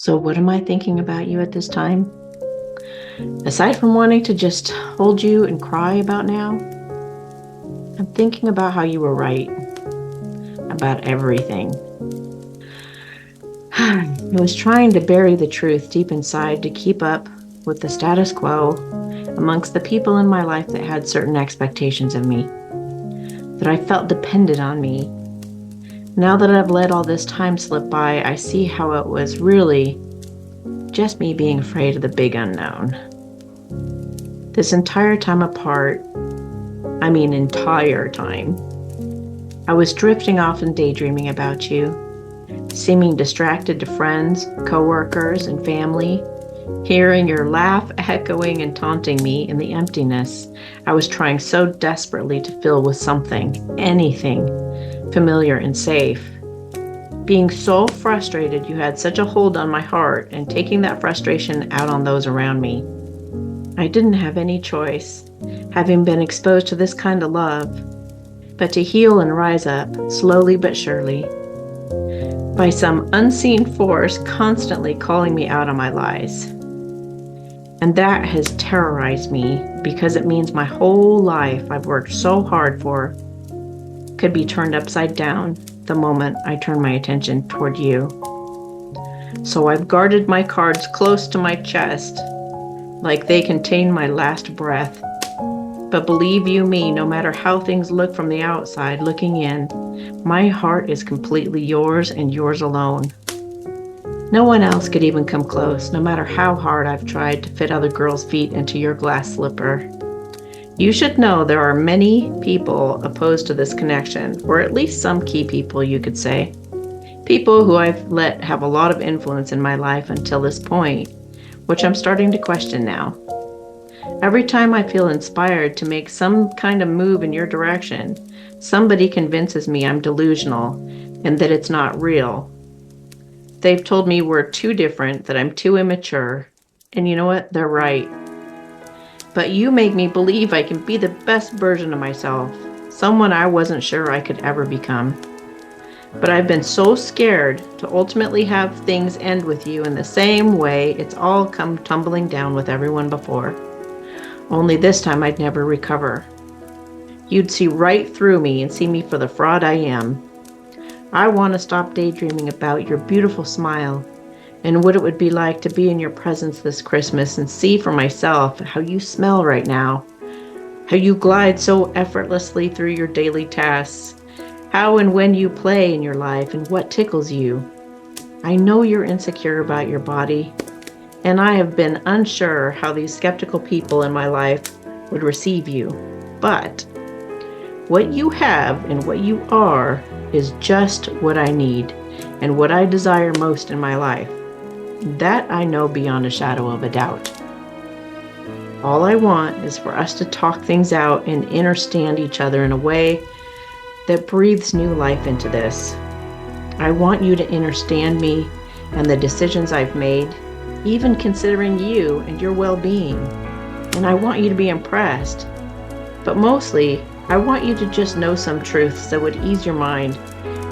So, what am I thinking about you at this time? Aside from wanting to just hold you and cry about now, I'm thinking about how you were right about everything. I was trying to bury the truth deep inside to keep up with the status quo amongst the people in my life that had certain expectations of me, that I felt depended on me. Now that I've let all this time slip by, I see how it was really just me being afraid of the big unknown. This entire time apart, entire time, I was drifting off and daydreaming about you, seeming distracted to friends, coworkers, and family, hearing your laugh echoing and taunting me in the emptiness I was trying so desperately to fill with something, anything, familiar and safe. Being so frustrated you had such a hold on my heart and taking that frustration out on those around me. I didn't have any choice, having been exposed to this kind of love, but to heal and rise up, slowly but surely, by some unseen force constantly calling me out on my lies. And that has terrorized me because it means my whole life I've worked so hard for could be turned upside down the moment I turn my attention toward you. So I've guarded my cards close to my chest, like they contain my last breath. But believe you me, no matter how things look from the outside looking in, my heart is completely yours and yours alone. No one else could even come close, no matter how hard I've tried to fit other girls' feet into your glass slipper. You should know there are many people opposed to this connection, or at least some key people, you could say. People who I've let have a lot of influence in my life until this point, which I'm starting to question now. Every time I feel inspired to make some kind of move in your direction, somebody convinces me I'm delusional and that it's not real. They've told me we're too different, that I'm too immature, and you know what? They're right. But you make me believe I can be the best version of myself, someone I wasn't sure I could ever become. But I've been so scared to ultimately have things end with you in the same way it's all come tumbling down with everyone before. Only this time I'd never recover. You'd see right through me and see me for the fraud I am. I want to stop daydreaming about your beautiful smile and what it would be like to be in your presence this Christmas and see for myself how you smell right now, how you glide so effortlessly through your daily tasks, how and when you play in your life and what tickles you. I know you're insecure about your body, and I have been unsure how these skeptical people in my life would receive you. But what you have and what you are is just what I need and what I desire most in my life. That I know beyond a shadow of a doubt. All I want is for us to talk things out and understand each other in a way that breathes new life into this. I want you to understand me and the decisions I've made, even considering you and your well-being. And I want you to be impressed. But mostly, I want you to just know some truths that would ease your mind,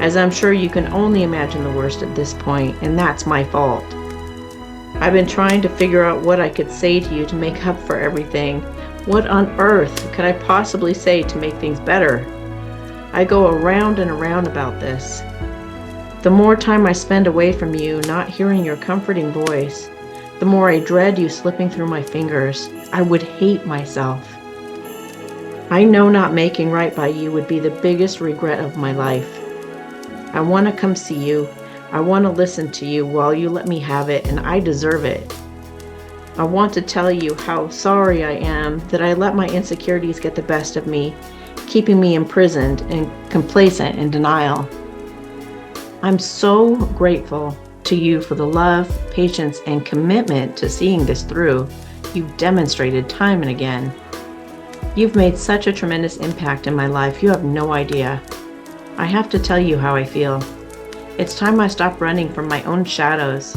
as I'm sure you can only imagine the worst at this point, and that's my fault. I've been trying to figure out what I could say to you to make up for everything. What on earth could I possibly say to make things better? I go around and around about this. The more time I spend away from you, not hearing your comforting voice, the more I dread you slipping through my fingers. I would hate myself. I know not making right by you would be the biggest regret of my life. I want to come see you. I want to listen to you while you let me have it, and I deserve it. I want to tell you how sorry I am that I let my insecurities get the best of me, keeping me imprisoned and complacent in denial. I'm so grateful to you for the love, patience, and commitment to seeing this through you've demonstrated time and again. You've made such a tremendous impact in my life, you have no idea. I have to tell you how I feel. It's time I stop running from my own shadows.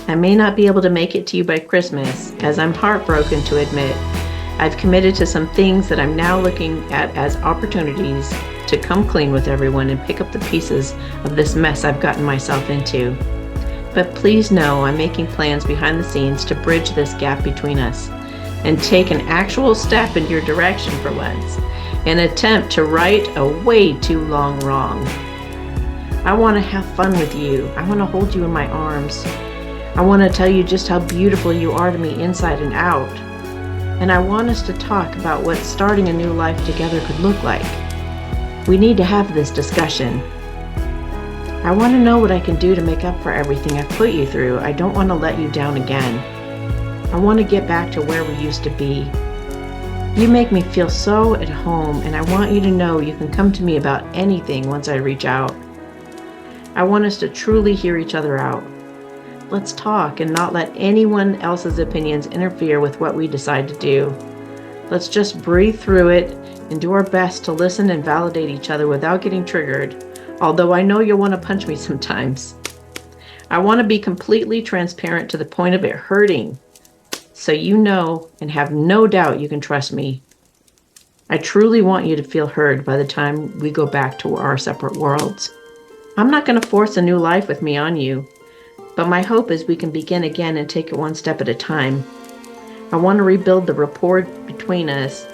I may not be able to make it to you by Christmas, as I'm heartbroken to admit. I've committed to some things that I'm now looking at as opportunities to come clean with everyone and pick up the pieces of this mess I've gotten myself into. But please know I'm making plans behind the scenes to bridge this gap between us and take an actual step in your direction for once, an attempt to right a way too long wrong. I want to have fun with you. I want to hold you in my arms. I want to tell you just how beautiful you are to me inside and out. And I want us to talk about what starting a new life together could look like. We need to have this discussion. I want to know what I can do to make up for everything I've put you through. I don't want to let you down again. I want to get back to where we used to be. You make me feel so at home, and I want you to know you can come to me about anything once I reach out. I want us to truly hear each other out. Let's talk and not let anyone else's opinions interfere with what we decide to do. Let's just breathe through it and do our best to listen and validate each other without getting triggered, although I know you'll want to punch me sometimes. I want to be completely transparent to the point of it hurting, so you know and have no doubt you can trust me. I truly want you to feel heard by the time we go back to our separate worlds. I'm not going to force a new life with me on you, but my hope is we can begin again and take it one step at a time. I want to rebuild the rapport between us,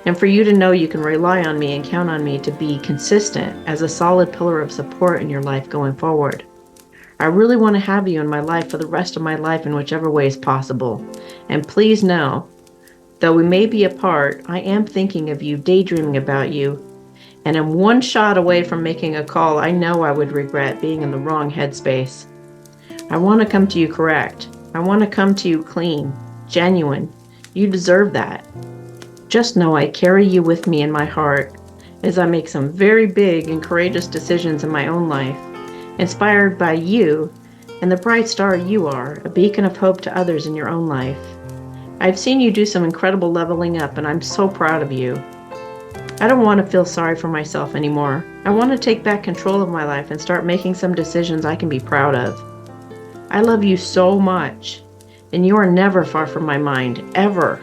and for you to know you can rely on me and count on me to be consistent as a solid pillar of support in your life going forward. I really want to have you in my life for the rest of my life in whichever way is possible. And please know, though we may be apart, I am thinking of you, daydreaming about you, and am one shot away from making a call I know I would regret being in the wrong headspace. I want to come to you correct. I want to come to you clean, genuine. You deserve that. Just know I carry you with me in my heart as I make some very big and courageous decisions in my own life, inspired by you and the bright star you are, a beacon of hope to others in your own life. I've seen you do some incredible leveling up, and I'm so proud of you. I don't want to feel sorry for myself anymore. I want to take back control of my life and start making some decisions I can be proud of. I love you so much, and you are never far from my mind, ever.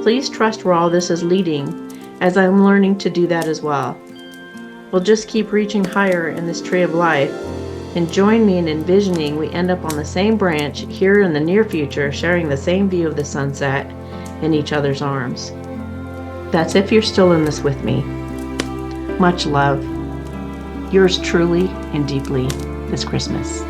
Please trust where all this is leading, as I'm learning to do that as well. We'll just keep reaching higher in this tree of life, and join me in envisioning we end up on the same branch here in the near future, sharing the same view of the sunset in each other's arms. That's if you're still in this with me. Much love. Yours truly and deeply this Christmas.